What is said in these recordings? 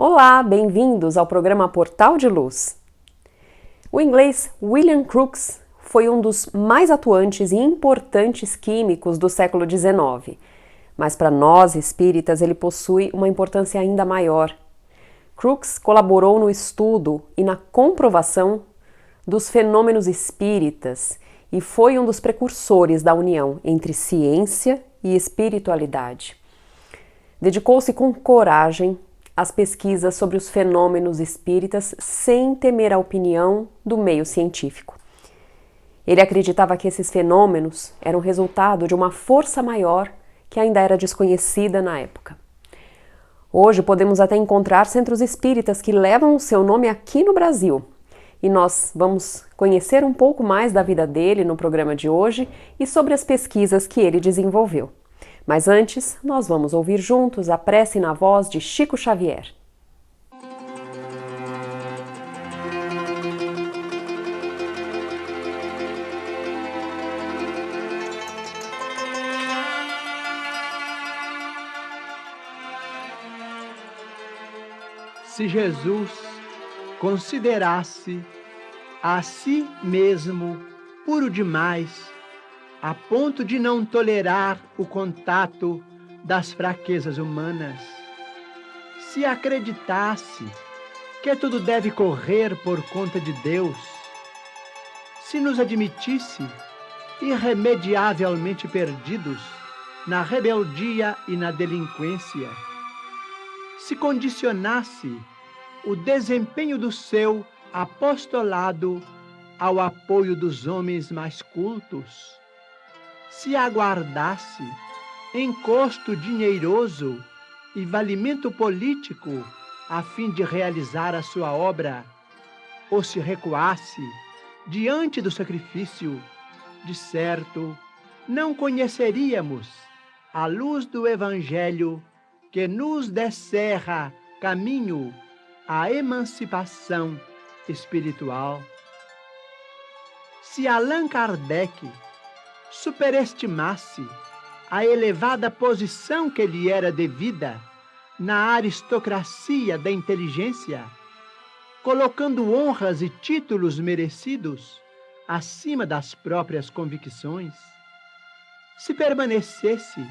Olá, bem-vindos ao programa Portal de Luz. O inglês William Crookes foi um dos mais atuantes e importantes químicos do século XIX, mas para nós espíritas ele possui uma importância ainda maior. Crookes colaborou no estudo e na comprovação dos fenômenos espíritas e foi um dos precursores da união entre ciência e espiritualidade. Dedicou-se com coragem às pesquisas sobre os fenômenos espíritas sem temer a opinião do meio científico. Ele acreditava que esses fenômenos eram resultado de uma força maior que ainda era desconhecida na época. Hoje podemos até encontrar centros espíritas que levam o seu nome aqui no Brasil. E nós vamos conhecer um pouco mais da vida dele no programa de hoje e sobre as pesquisas que ele desenvolveu. Mas antes, nós vamos ouvir juntos a prece na voz de Chico Xavier. Se Jesus considerasse a si mesmo puro demais, a ponto de não tolerar o contato das fraquezas humanas, se acreditasse que tudo deve correr por conta de Deus, se nos admitisse irremediavelmente perdidos na rebeldia e na delinquência, se condicionasse o desempenho do seu apostolado ao apoio dos homens mais cultos, se aguardasse encosto dinheiroso e valimento político a fim de realizar a sua obra, ou se recuasse diante do sacrifício, de certo, não conheceríamos a luz do Evangelho que nos descerra caminho à emancipação espiritual. Se Allan Kardec superestimasse a elevada posição que lhe era devida na aristocracia da inteligência, colocando honras e títulos merecidos acima das próprias convicções, se permanecesse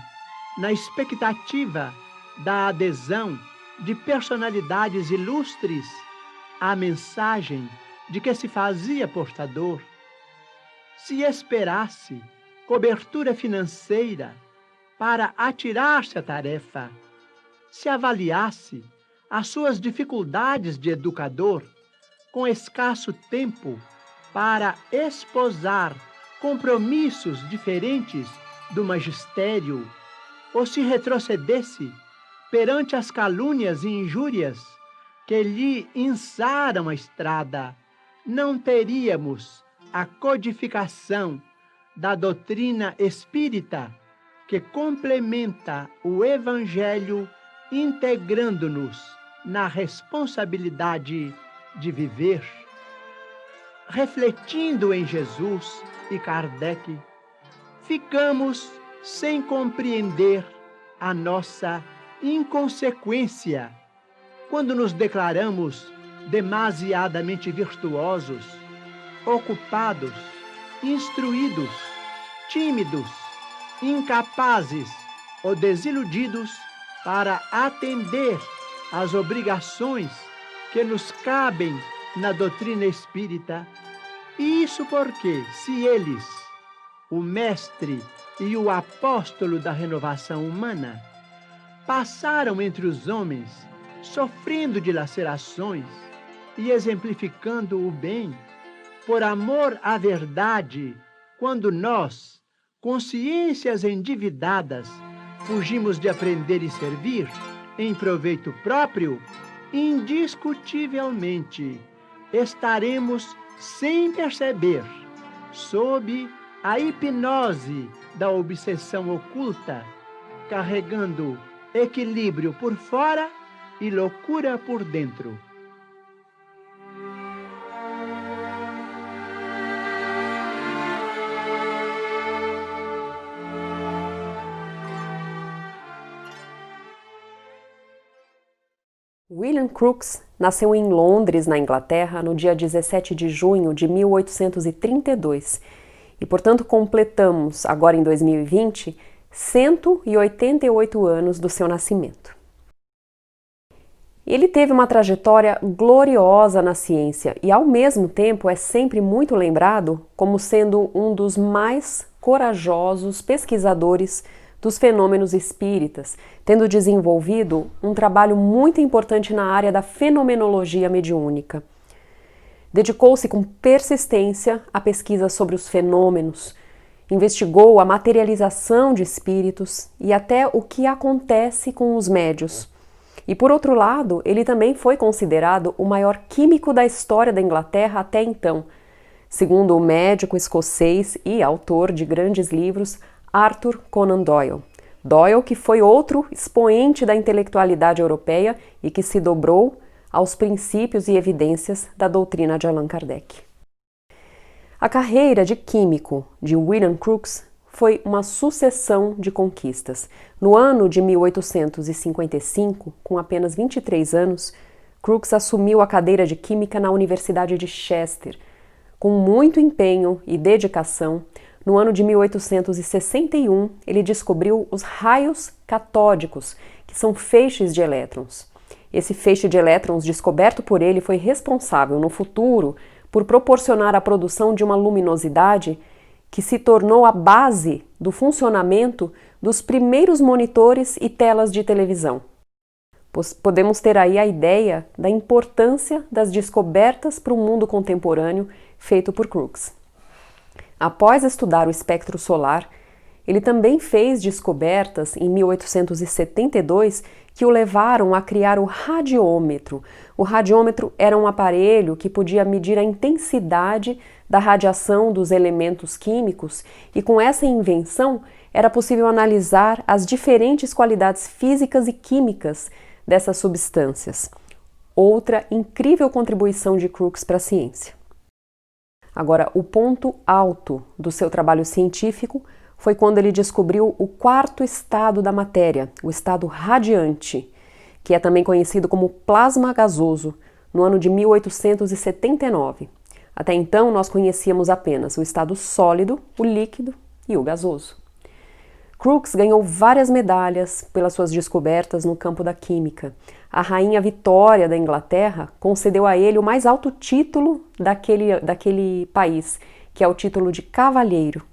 na expectativa da adesão de personalidades ilustres à mensagem de que se fazia portador, se esperasse cobertura financeira para atirar-se à tarefa, se avaliasse as suas dificuldades de educador com escasso tempo para esposar compromissos diferentes do magistério, ou se retrocedesse perante as calúnias e injúrias que lhe ençaram a estrada, não teríamos a codificação da doutrina espírita que complementa o Evangelho, integrando-nos na responsabilidade de viver. Refletindo em Jesus e Kardec, ficamos sem compreender a nossa inconsequência quando nos declaramos demasiadamente virtuosos, ocupados, instruídos, tímidos, incapazes ou desiludidos para atender às obrigações que nos cabem na doutrina espírita. E isso porque, se eles, o mestre e o apóstolo da renovação humana, passaram entre os homens sofrendo dilacerações e exemplificando o bem, por amor à verdade, quando nós, consciências endividadas, fugimos de aprender e servir em proveito próprio, indiscutivelmente estaremos sem perceber, sob a hipnose da obsessão oculta, carregando equilíbrio por fora e loucura por dentro. William Crookes nasceu em Londres, na Inglaterra, no dia 17 de junho de 1832 e, portanto, completamos, agora em 2020, 188 anos do seu nascimento. Ele teve uma trajetória gloriosa na ciência e, ao mesmo tempo, é sempre muito lembrado como sendo um dos mais corajosos pesquisadores dos fenômenos espíritas, tendo desenvolvido um trabalho muito importante na área da fenomenologia mediúnica. Dedicou-se com persistência à pesquisa sobre os fenômenos, investigou a materialização de espíritos e até o que acontece com os médios. E, por outro lado, ele também foi considerado o maior químico da história da Inglaterra até então, segundo o médico escocês e autor de grandes livros Arthur Conan Doyle. Doyle, que foi outro expoente da intelectualidade europeia e que se dobrou aos princípios e evidências da doutrina de Allan Kardec. A carreira de químico de William Crookes foi uma sucessão de conquistas. No ano de 1855, com apenas 23 anos, Crookes assumiu a cadeira de Química na Universidade de Chester. Com muito empenho e dedicação, no ano de 1861, ele descobriu os raios catódicos, que são feixes de elétrons. Esse feixe de elétrons descoberto por ele foi responsável, no futuro, por proporcionar a produção de uma luminosidade que se tornou a base do funcionamento dos primeiros monitores e telas de televisão. Podemos ter aí a ideia da importância das descobertas para o mundo contemporâneo feito por Crookes. Após estudar o espectro solar, ele também fez descobertas em 1872 que o levaram a criar o radiômetro. O radiômetro era um aparelho que podia medir a intensidade da radiação dos elementos químicos e, com essa invenção, era possível analisar as diferentes qualidades físicas e químicas dessas substâncias. Outra incrível contribuição de Crookes para a ciência. Agora, o ponto alto do seu trabalho científico foi quando ele descobriu o quarto estado da matéria, o estado radiante, que é também conhecido como plasma gasoso, no ano de 1879. Até então, nós conhecíamos apenas o estado sólido, o líquido e o gasoso. Crookes ganhou várias medalhas pelas suas descobertas no campo da química. A rainha Vitória da Inglaterra concedeu a ele o mais alto título daquele país, que é o título de cavalheiro.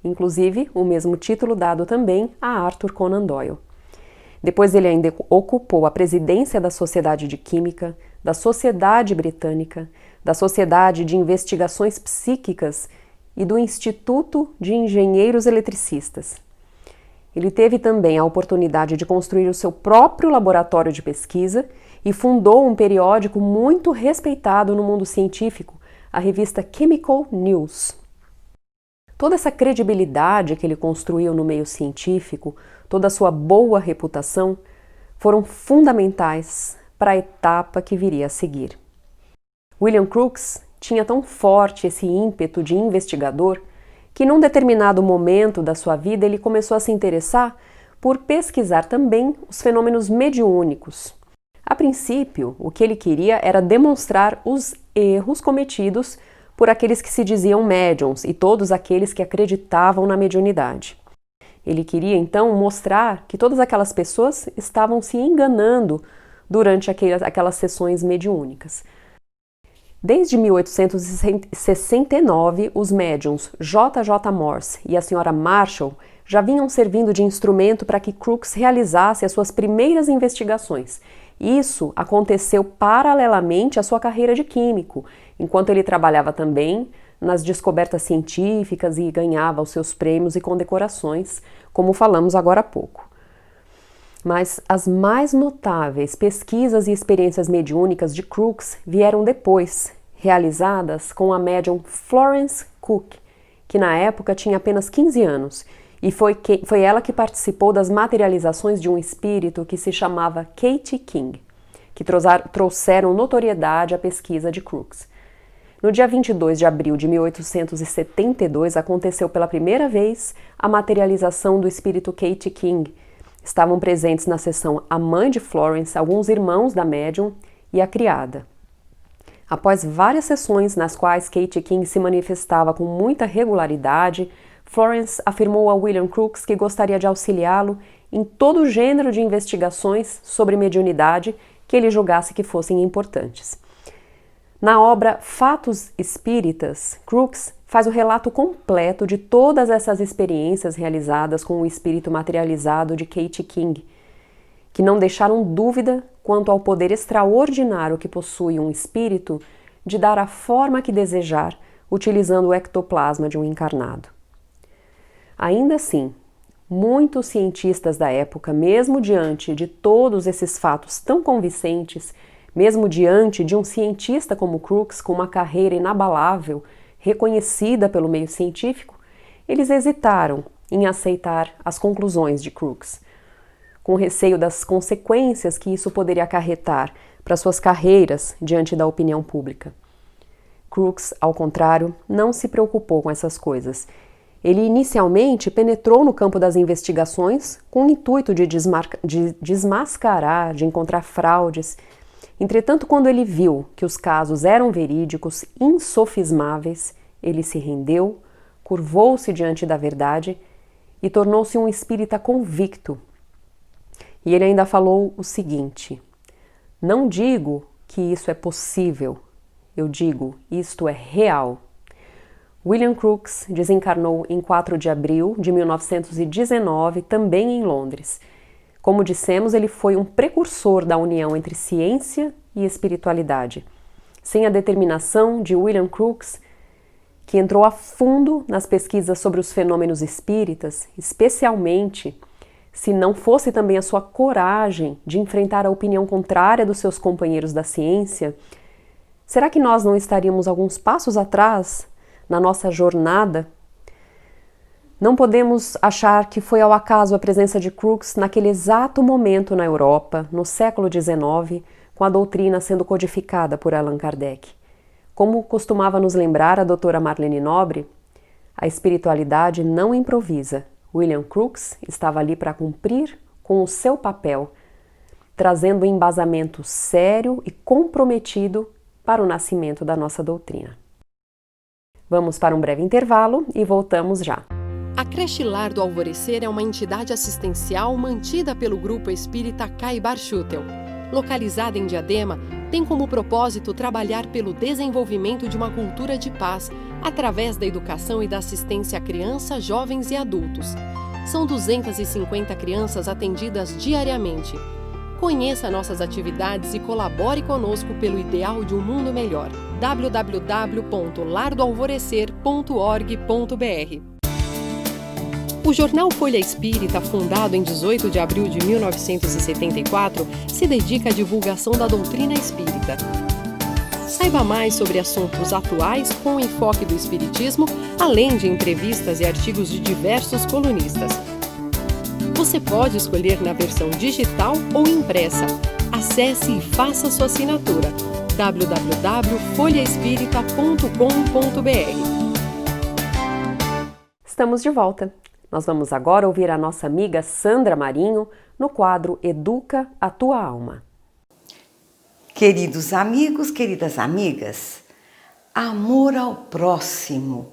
Inclusive, o mesmo título dado também a Arthur Conan Doyle. Depois ele ainda ocupou a presidência da Sociedade de Química, da Sociedade Britânica, da Sociedade de Investigações Psíquicas e do Instituto de Engenheiros Eletricistas. Ele teve também a oportunidade de construir o seu próprio laboratório de pesquisa e fundou um periódico muito respeitado no mundo científico, a revista Chemical News. Toda essa credibilidade que ele construiu no meio científico, toda a sua boa reputação, foram fundamentais para a etapa que viria a seguir. William Crookes tinha tão forte esse ímpeto de investigador que num determinado momento da sua vida ele começou a se interessar por pesquisar também os fenômenos mediúnicos. A princípio, o que ele queria era demonstrar os erros cometidos por aqueles que se diziam médiums e todos aqueles que acreditavam na mediunidade. Ele queria então mostrar que todas aquelas pessoas estavam se enganando durante aquelas sessões mediúnicas. Desde 1869, os médiuns J. J. Morse e a Sra. Marshall já vinham servindo de instrumento para que Crookes realizasse as suas primeiras investigações. Isso aconteceu paralelamente à sua carreira de químico, enquanto ele trabalhava também nas descobertas científicas e ganhava os seus prêmios e condecorações, como falamos agora há pouco. Mas as mais notáveis pesquisas e experiências mediúnicas de Crookes vieram depois, realizadas com a médium Florence Cook, que na época tinha apenas 15 anos, e foi ela que participou das materializações de um espírito que se chamava Katie King, que trouxeram notoriedade à pesquisa de Crookes. No dia 22 de abril de 1872, aconteceu pela primeira vez a materialização do espírito Katie King, Estavam presentes na sessão a mãe de Florence, alguns irmãos da médium e a criada. Após várias sessões nas quais Katie King se manifestava com muita regularidade, Florence afirmou a William Crookes que gostaria de auxiliá-lo em todo o gênero de investigações sobre mediunidade que ele julgasse que fossem importantes. Na obra Fatos Espíritas, Crookes faz o relato completo de todas essas experiências realizadas com o espírito materializado de Katie King, que não deixaram dúvida quanto ao poder extraordinário que possui um espírito de dar a forma que desejar, utilizando o ectoplasma de um encarnado. Ainda assim, muitos cientistas da época, mesmo diante de todos esses fatos tão convincentes, mesmo diante de um cientista como Crookes com uma carreira inabalável, reconhecida pelo meio científico, eles hesitaram em aceitar as conclusões de Crookes, com receio das consequências que isso poderia acarretar para suas carreiras diante da opinião pública. Crookes, ao contrário, não se preocupou com essas coisas. Ele inicialmente penetrou no campo das investigações com o intuito de desmascarar, de encontrar fraudes. Entretanto, quando ele viu que os casos eram verídicos, insofismáveis, ele se rendeu, curvou-se diante da verdade e tornou-se um espírita convicto. E ele ainda falou o seguinte: não digo que isso é possível, eu digo, isto é real. William Crookes desencarnou em 4 de abril de 1919, também em Londres. Como dissemos, ele foi um precursor da união entre ciência e espiritualidade. Sem a determinação de William Crookes, que entrou a fundo nas pesquisas sobre os fenômenos espíritas, especialmente se não fosse também a sua coragem de enfrentar a opinião contrária dos seus companheiros da ciência, será que nós não estaríamos alguns passos atrás na nossa jornada? Não podemos achar que foi ao acaso a presença de Crookes naquele exato momento na Europa, no século XIX, com a doutrina sendo codificada por Allan Kardec. Como costumava nos lembrar a doutora Marlene Nobre, a espiritualidade não improvisa. William Crookes estava ali para cumprir com o seu papel, trazendo um embasamento sério e comprometido para o nascimento da nossa doutrina. Vamos para um breve intervalo e voltamos já. A Creche Lar do Alvorecer é uma entidade assistencial mantida pelo Grupo Espírita Caibar Schutel. Localizada em Diadema, tem como propósito trabalhar pelo desenvolvimento de uma cultura de paz, através da educação e da assistência a crianças, jovens e adultos. São 250 crianças atendidas diariamente. Conheça nossas atividades e colabore conosco pelo ideal de um mundo melhor. www.lardoalvorecer.org.br. O jornal Folha Espírita, fundado em 18 de abril de 1974, se dedica à divulgação da doutrina espírita. Saiba mais sobre assuntos atuais com o enfoque do espiritismo, além de entrevistas e artigos de diversos colunistas. Você pode escolher na versão digital ou impressa. Acesse e faça sua assinatura. www.folhaespírita.com.br. Estamos de volta. Nós vamos agora ouvir a nossa amiga Sandra Marinho no quadro Educa a Tua Alma. Queridos amigos, queridas amigas, amor ao próximo,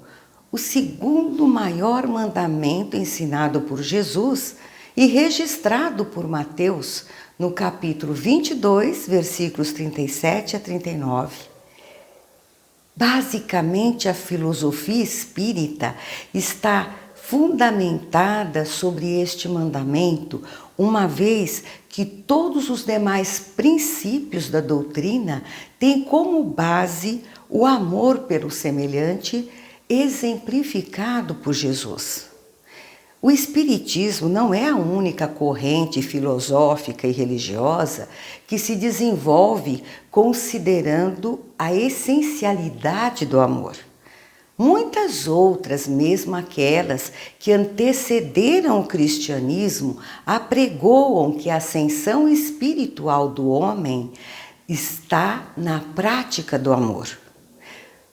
o segundo maior mandamento ensinado por Jesus e registrado por Mateus no capítulo 22, versículos 37 a 39. Basicamente, a filosofia espírita está fundamentada sobre este mandamento, uma vez que todos os demais princípios da doutrina têm como base o amor pelo semelhante, exemplificado por Jesus. O Espiritismo não é a única corrente filosófica e religiosa que se desenvolve considerando a essencialidade do amor. Muitas outras, mesmo aquelas que antecederam o cristianismo, apregoam que a ascensão espiritual do homem está na prática do amor.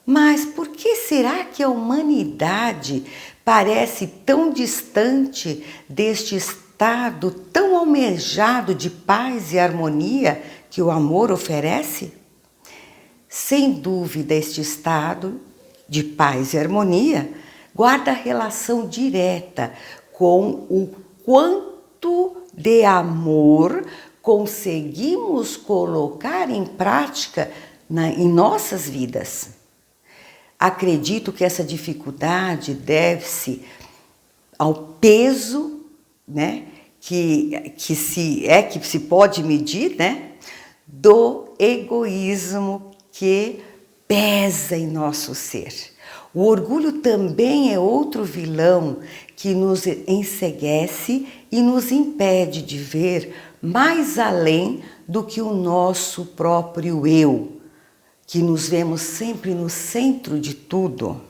Mas por que será que a humanidade parece tão distante deste estado tão almejado de paz e harmonia que o amor oferece? Sem dúvida, este estado de paz e harmonia guarda relação direta com o quanto de amor conseguimos colocar em prática em nossas vidas. Acredito que essa dificuldade deve-se ao peso, né, que se pode medir, né, do egoísmo que pesa em nosso ser. O orgulho também é outro vilão que nos enceguece e nos impede de ver mais além do que o nosso próprio eu, que nos vemos sempre no centro de tudo.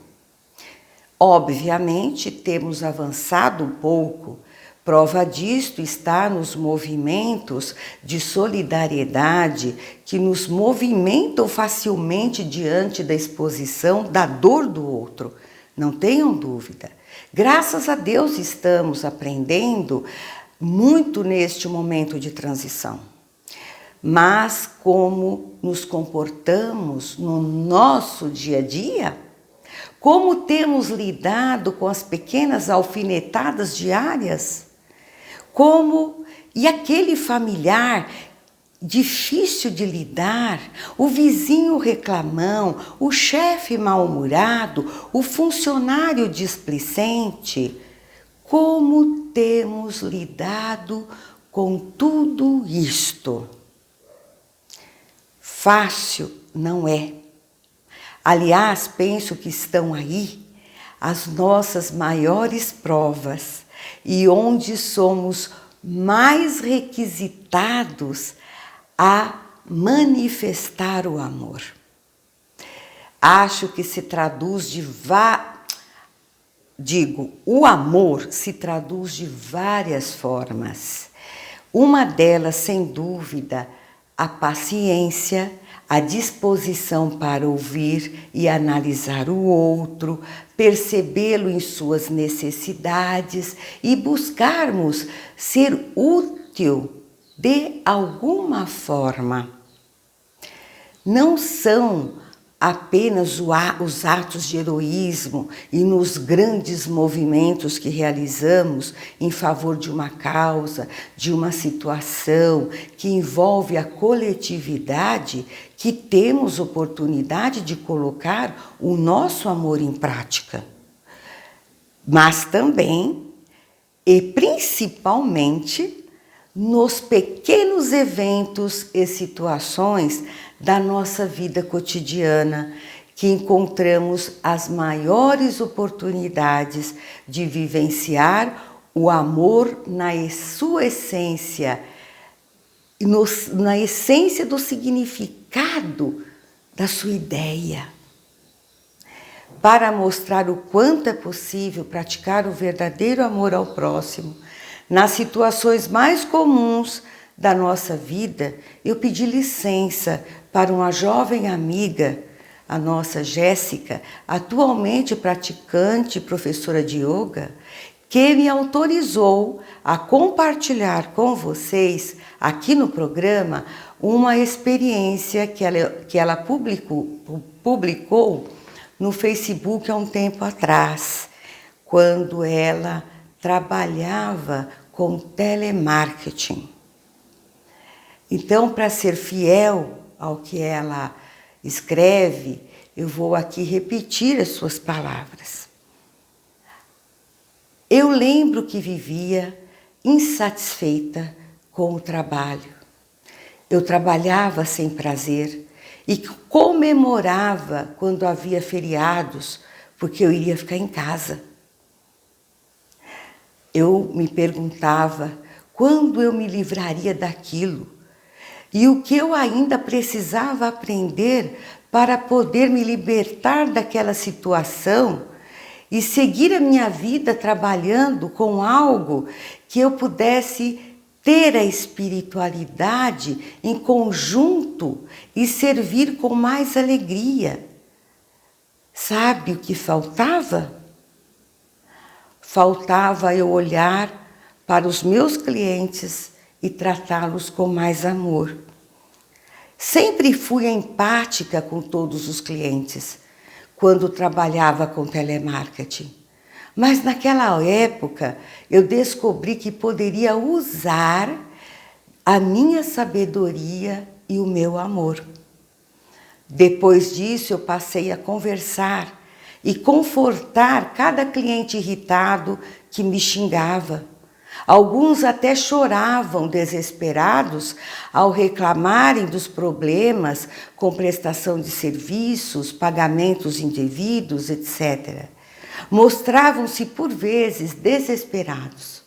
Obviamente, temos avançado um pouco. Prova disto está nos movimentos de solidariedade que nos movimentam facilmente diante da exposição da dor do outro. Não tenham dúvida. Graças a Deus estamos aprendendo muito neste momento de transição. Mas como nos comportamos no nosso dia a dia? Como temos lidado com as pequenas alfinetadas diárias? E aquele familiar difícil de lidar, o vizinho reclamão, o chefe mal-humorado, o funcionário displicente? Como temos lidado com tudo isto? Fácil não é. Aliás, penso que estão aí as nossas maiores provas e onde somos mais requisitados a manifestar o amor. Acho que se traduz o amor se traduz de várias formas. Uma delas, sem dúvida, a paciência, a disposição para ouvir e analisar o outro, percebê-lo em suas necessidades e buscarmos ser útil de alguma forma. Não são apenas os atos de heroísmo e nos grandes movimentos que realizamos em favor de uma causa, de uma situação que envolve a coletividade, que temos oportunidade de colocar o nosso amor em prática. Mas também, e principalmente, nos pequenos eventos e situações da nossa vida cotidiana, que encontramos as maiores oportunidades de vivenciar o amor na sua essência, na essência do significado da sua ideia. Para mostrar o quanto é possível praticar o verdadeiro amor ao próximo, nas situações mais comuns da nossa vida, eu pedi licença para uma jovem amiga, a nossa Jéssica, atualmente praticante e professora de yoga, que me autorizou a compartilhar com vocês, aqui no programa, uma experiência que ela publicou no Facebook há um tempo atrás, quando ela trabalhava com telemarketing. Então, para ser fiel ao que ela escreve, eu vou aqui repetir as suas palavras. Eu lembro que vivia insatisfeita com o trabalho. Eu trabalhava sem prazer e comemorava quando havia feriados, porque eu iria ficar em casa. Eu me perguntava quando eu me livraria daquilo e o que eu ainda precisava aprender para poder me libertar daquela situação e seguir a minha vida trabalhando com algo que eu pudesse ter a espiritualidade em conjunto e servir com mais alegria. Sabe o que faltava? Faltava eu olhar para os meus clientes e tratá-los com mais amor. Sempre fui empática com todos os clientes quando trabalhava com telemarketing. Mas naquela época eu descobri que poderia usar a minha sabedoria e o meu amor. Depois disso eu passei a conversar e confortar cada cliente irritado que me xingava. Alguns até choravam desesperados ao reclamarem dos problemas com prestação de serviços, pagamentos indevidos, etc. Mostravam-se por vezes desesperados.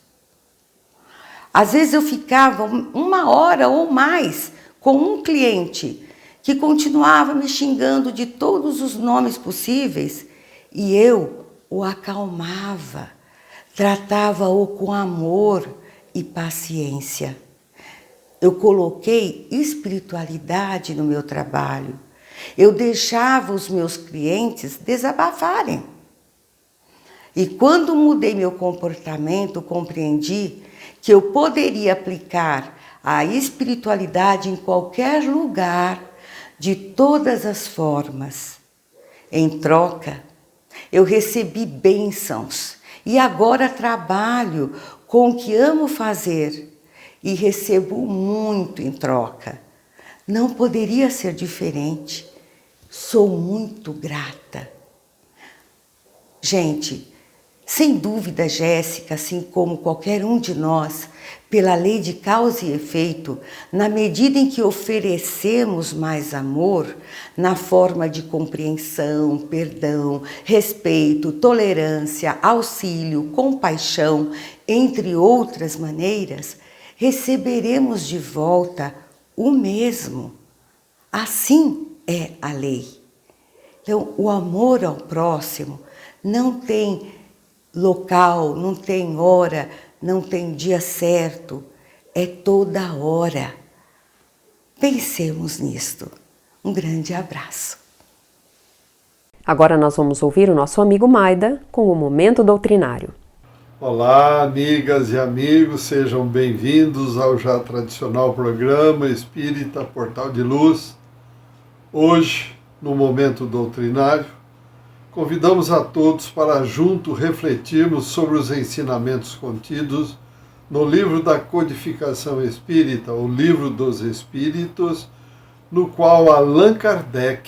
Às vezes eu ficava 1 hora ou mais com um cliente que continuava me xingando de todos os nomes possíveis e eu o acalmava. Tratava-o com amor e paciência. Eu coloquei espiritualidade no meu trabalho. Eu deixava os meus clientes desabafarem. E quando mudei meu comportamento, compreendi que eu poderia aplicar a espiritualidade em qualquer lugar, de todas as formas. Em troca, eu recebi bênçãos. E agora trabalho com o que amo fazer e recebo muito em troca. Não poderia ser diferente. Sou muito grata. Gente, sem dúvida, Jéssica, assim como qualquer um de nós, pela lei de causa e efeito, na medida em que oferecemos mais amor, na forma de compreensão, perdão, respeito, tolerância, auxílio, compaixão, entre outras maneiras, receberemos de volta o mesmo. Assim é a lei. Então, o amor ao próximo não tem local, não tem hora, não tem dia certo, é toda hora. Pensemos nisto. Um grande abraço. Agora nós vamos ouvir o nosso amigo Maida com o Momento Doutrinário. Olá, amigas e amigos, sejam bem-vindos ao já tradicional programa Espírita Portal de Luz. Hoje, no Momento Doutrinário, convidamos a todos para junto refletirmos sobre os ensinamentos contidos no livro da Codificação Espírita, o Livro dos Espíritos, no qual Allan Kardec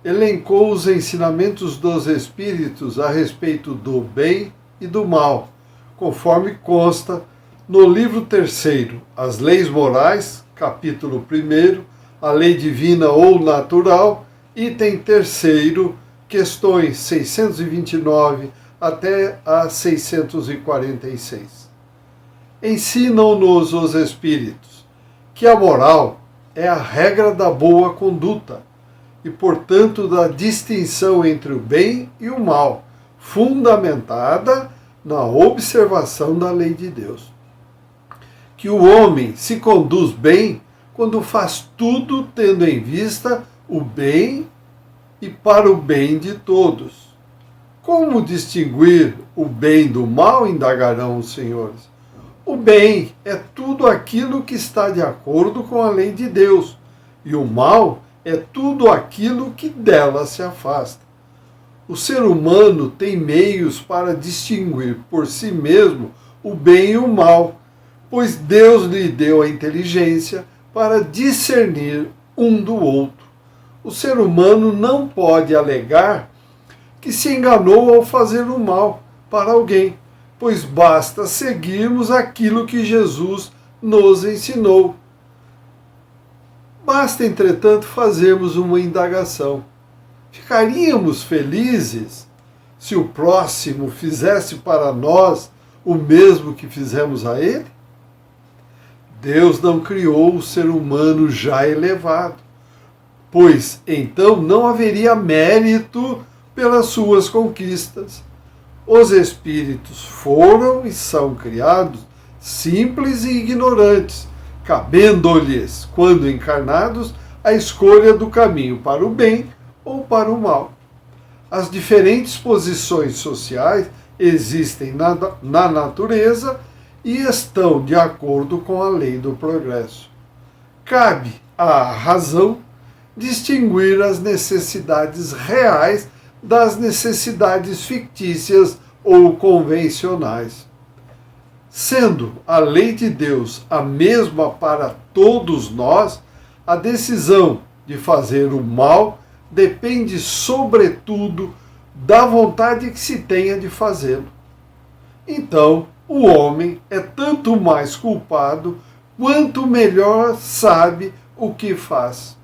elencou os ensinamentos dos Espíritos a respeito do bem e do mal, conforme consta no livro 3º, As Leis Morais, capítulo 1º, a Lei Divina ou Natural, item 3º, questões 629 até a 646. Ensinam-nos os Espíritos que a moral é a regra da boa conduta e, portanto, da distinção entre o bem e o mal, fundamentada na observação da lei de Deus. Que o homem se conduz bem quando faz tudo tendo em vista o bem e para o bem de todos. Como distinguir o bem do mal, indagarão os senhores. O bem é tudo aquilo que está de acordo com a lei de Deus, e o mal é tudo aquilo que dela se afasta. O ser humano tem meios para distinguir por si mesmo o bem e o mal, pois Deus lhe deu a inteligência para discernir um do outro. O ser humano não pode alegar que se enganou ao fazer o mal para alguém, pois basta seguirmos aquilo que Jesus nos ensinou. Basta, entretanto, fazermos uma indagação. Ficaríamos felizes se o próximo fizesse para nós o mesmo que fizemos a ele? Deus não criou o ser humano já elevado, pois então não haveria mérito pelas suas conquistas. Os espíritos foram e são criados simples e ignorantes, cabendo-lhes, quando encarnados, a escolha do caminho para o bem ou para o mal. As diferentes posições sociais existem na natureza e estão de acordo com a lei do progresso. Cabe à razão distinguir as necessidades reais das necessidades fictícias ou convencionais. Sendo a lei de Deus a mesma para todos nós, a decisão de fazer o mal depende, sobretudo, da vontade que se tenha de fazê-lo. Então, o homem é tanto mais culpado quanto melhor sabe o que faz.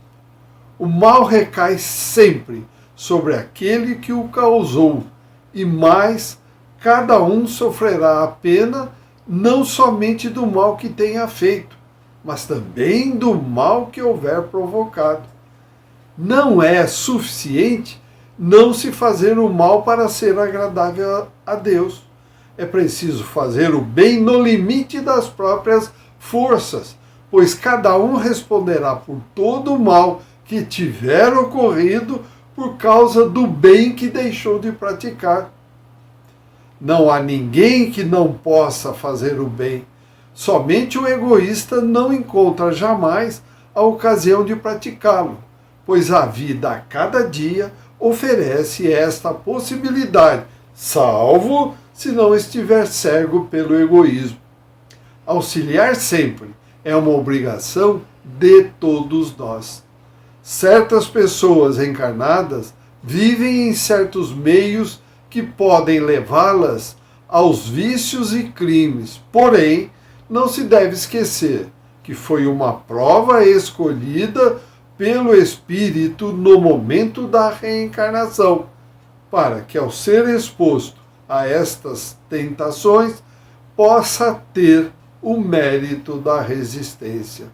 O mal recai sempre sobre aquele que o causou, e mais, cada um sofrerá a pena não somente do mal que tenha feito, mas também do mal que houver provocado. Não é suficiente não se fazer o mal para ser agradável a Deus. É preciso fazer o bem no limite das próprias forças, pois cada um responderá por todo o mal que tiver ocorrido por causa do bem que deixou de praticar. Não há ninguém que não possa fazer o bem. Somente o egoísta não encontra jamais a ocasião de praticá-lo, pois a vida a cada dia oferece esta possibilidade, salvo se não estiver cego pelo egoísmo. Auxiliar sempre é uma obrigação de todos nós. Certas pessoas encarnadas vivem em certos meios que podem levá-las aos vícios e crimes, porém, não se deve esquecer que foi uma prova escolhida pelo Espírito no momento da reencarnação, para que, ao ser exposto a estas tentações, possa ter o mérito da resistência.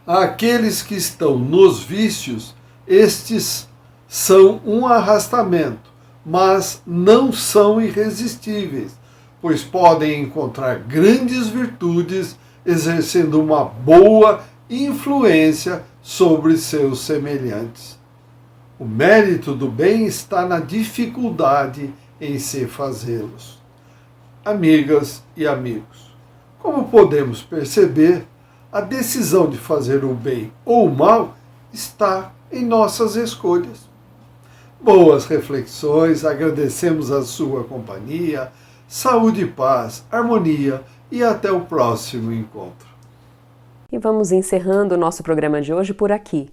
Aqueles que estão nos vícios, estes são um arrastamento, mas não são irresistíveis, pois podem encontrar grandes virtudes exercendo uma boa influência sobre seus semelhantes. O mérito do bem está na dificuldade em se fazê-los. Amigas e amigos, como podemos perceber, a decisão de fazer o bem ou o mal está em nossas escolhas. Boas reflexões, agradecemos a sua companhia, saúde, paz, harmonia e até o próximo encontro. E vamos encerrando o nosso programa de hoje por aqui.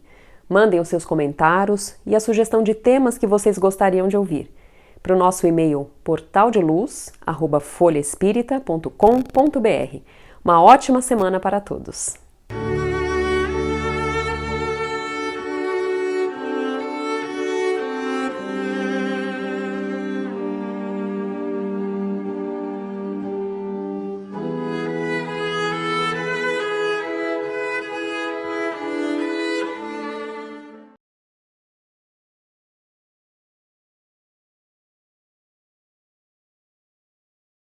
Mandem os seus comentários e a sugestão de temas que vocês gostariam de ouvir para o nosso e-mail portaldeluz@folhaespirita.com.br. Uma ótima semana para todos!